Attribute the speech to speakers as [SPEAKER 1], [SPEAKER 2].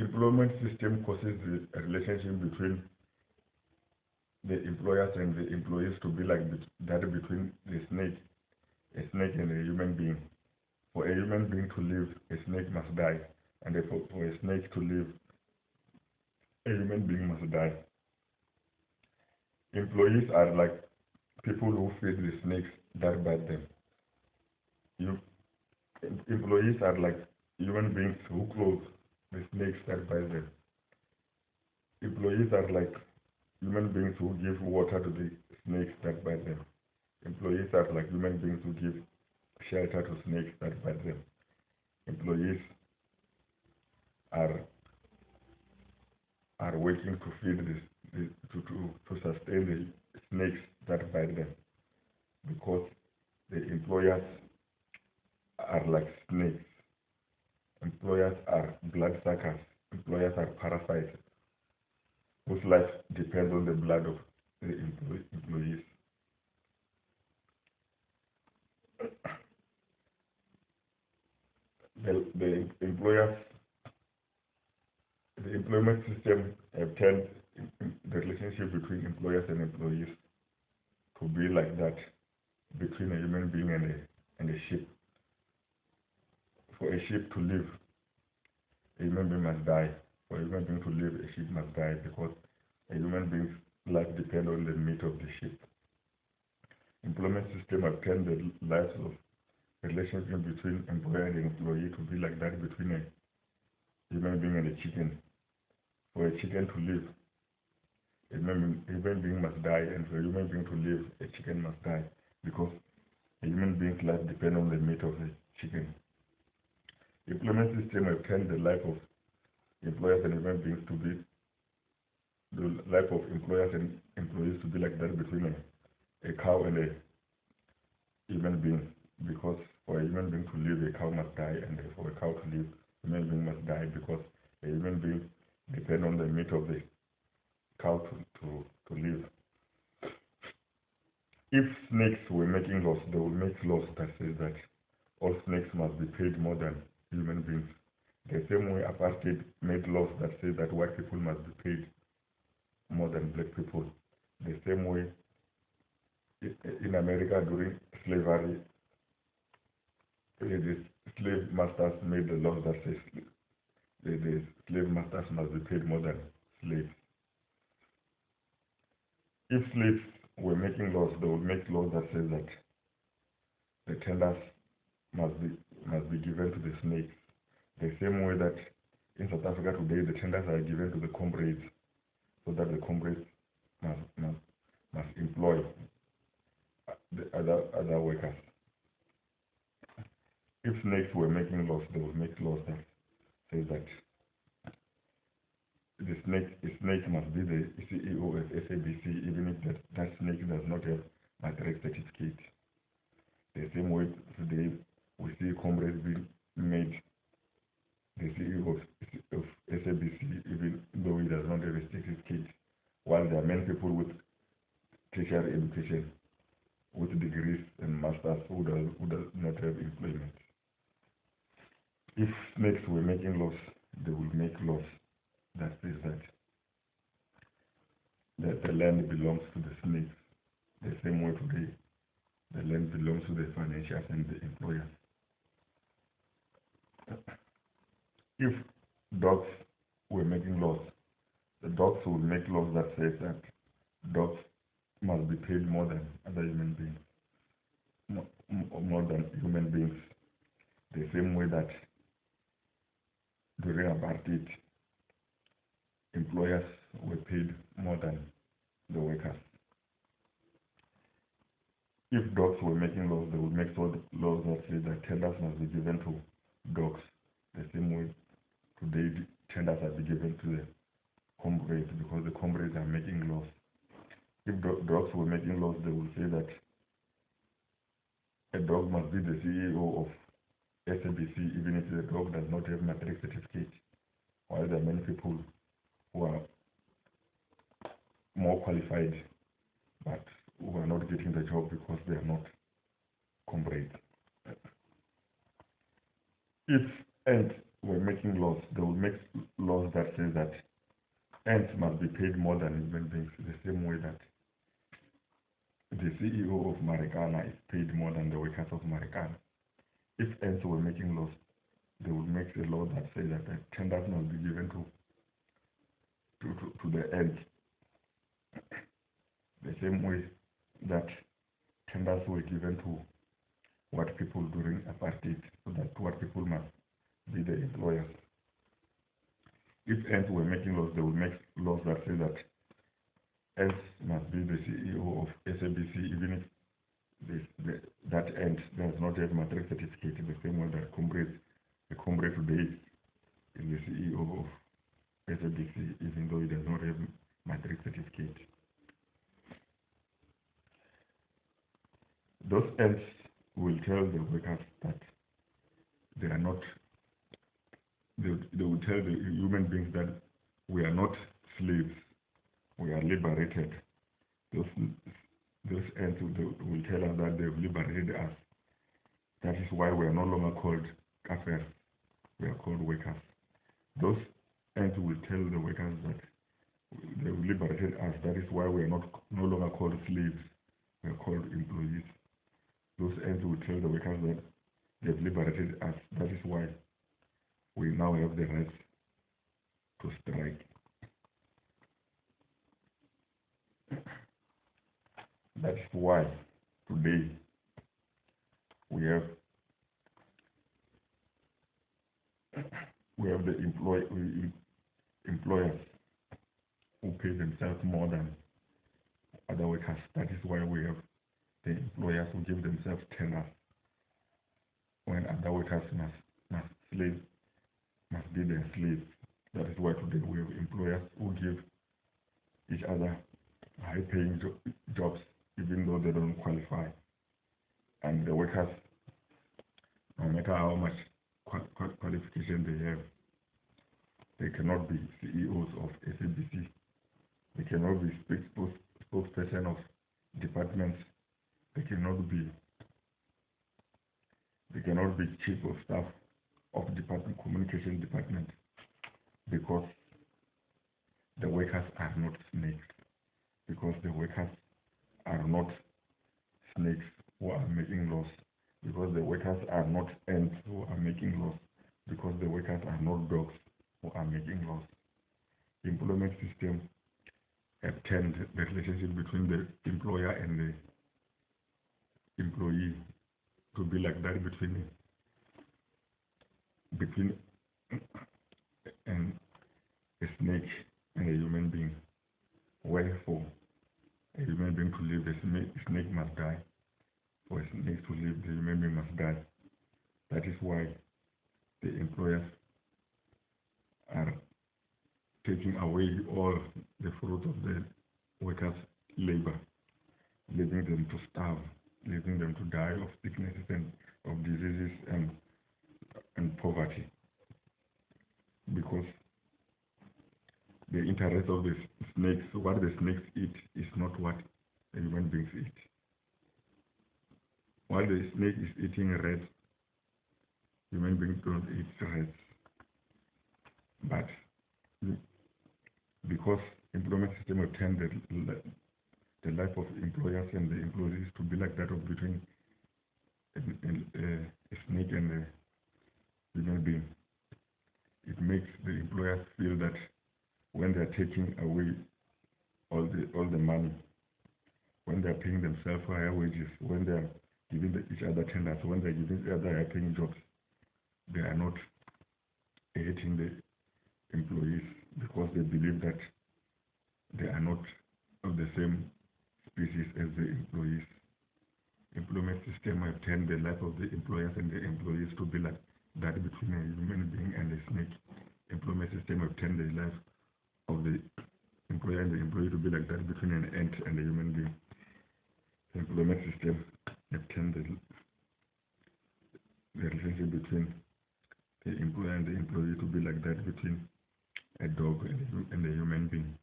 [SPEAKER 1] Employment system causes the relationship between the employers and the employees to be like that between a snake and a human being. For a human being to live, a snake must die, and for a snake to live, a human being must die. Employees are like people who feed the snakes that bite them. You, employees are like human beings who clothe the snakes that bite them. Employees are like human beings who give water to the snakes that bite them. Employees are like human beings who give shelter to snakes that bite them. Employees are working to feed to sustain the snakes that bite them, because the employers are like snakes. Employers are bloodsuckers. Employers are parasites whose life depends on the blood of the employees. The employers, the employment system have turned the relationship between employers and employees to be like that between a human being and a sheep. For a sheep to live, a human being must die. For a human being to live, a sheep must die, because a human being's life depends on the meat of the sheep. Employment system have turned the lives of relationship between employer and employee to be like that between a human being and a chicken. For a chicken to live, a human being must die, and for a human being to live, a chicken must die, because a human being's life depends on the meat of the chicken. Employment system have turned the life of employers and human beings to be the life of employers and employees to be like that between a cow and a human being, because for a human being to live, a cow must die, and for a cow to live, a human being must die, because a human being depends on the meat of the cow to live. If snakes were making laws, they would make laws that says that all snakes must be paid more than human beings. The same way apartheid made laws that say that white people must be paid more than black people. The same way in America during slavery, the slave masters made the laws that says the slave masters must be paid more than slaves. If slaves were making laws, they would make laws that say that the tenders must be given to the snakes. The same way that in South Africa today, the tenders are given to the comrades, so that the comrades must employ the other workers. If snakes were making laws, they would make laws that say that a snake must be the CEO of SABC, even if that snake does not have matric certificate. The same way today we see comrades being made the CEO of SABC, even though he does not have a certificate, while there are many people with tertiary education, with degrees and masters who does not have employment. If snakes were making laws, they would make laws that says that the land belongs to the snakes. The same way today, the land belongs to the financiers and the employers. If dogs were making laws, the dogs would make laws that says that dogs must be paid more than other human beings, more than human beings. The same way that during apartheid, employers were paid more than the workers. If dogs were making laws, they would make laws that say that tenders must be given to dogs. The same way today, tenders are be given to the comrades, because the comrades are making laws. If dogs were making laws, they would say that a dog must be the CEO of SABC, even if the dog does not have matric certificate, while there are many people who are more qualified but who are not getting the job because they are not comrades. were making laws, they would make laws that say that ants must be paid more than human beings, the same way that the CEO of Marikana is paid more than the workers of Marikana. If ants were making laws, they would make a law that says that the tenders must be given to the ants, the same way that tenders were given to white people during apartheid, so that white people must be the employers. If ants were making laws, they would make laws that say that ants must be the CEO of SABC, even if that ant does not have matric certificate, in the same way that the comrade today is the CEO of SABC, even though he does not have matric certificate. Those ants will tell the workers that they are not, they will tell the human beings that we are not slaves, we are liberated. Those ants will tell us that they have liberated us. That is why we are no longer called kafirs, we are called workers. Those ants will tell the workers that they have liberated us. That is why we are no longer called slaves, we are called employees. Those ants will tell the workers that they have liberated us. That is why we now have the right to strike. That is why today we have the employers who pay themselves more than other workers. That is why we have the employers who give themselves tenders when other workers must be their slaves. That is why today we have employers who give each other high-paying jobs even though they don't qualify, and the workers, no matter how much qualification they have, they cannot be CEOs of SABC, they cannot be spokesperson of departments, they cannot be chief of staff of communication department, because the workers are not snakes, because the workers are not snakes who are making laws, because the workers are not ants who are making laws, because the workers are not dogs who are making laws. The employment system have turned the relationship between the employer and the employee to be like that between a snake and a human being. Wherefore, a human being to live, the snake must die. For a snake to live, the human being must die. That is why the employers are taking away all the fruit of the workers' labor, leaving them to starve, leaving them to die of sicknesses and of diseases and poverty. Because the interest of the snakes, what the snakes eat, is not what the human beings eat. While the snake is eating rats, human beings don't eat rats. But because employment system have turned the life of employers and the employees to be like that of between a snake and a human being, it makes the employers feel that when they are taking away all the money, when they are paying themselves higher wages, when they are giving each other tenders, when they are giving each other higher paying jobs, they are not hating the employees, because they believe that they are not of the same species as the employees. Employment system have turned the life of the employers and the employees to be like that between a human being and a snake. Employment system have turned the life of the employer and the employee to be like that between an ant and a human being. The employment system have turned the relationship between the employer and the employee to be like that between a dog and a human being.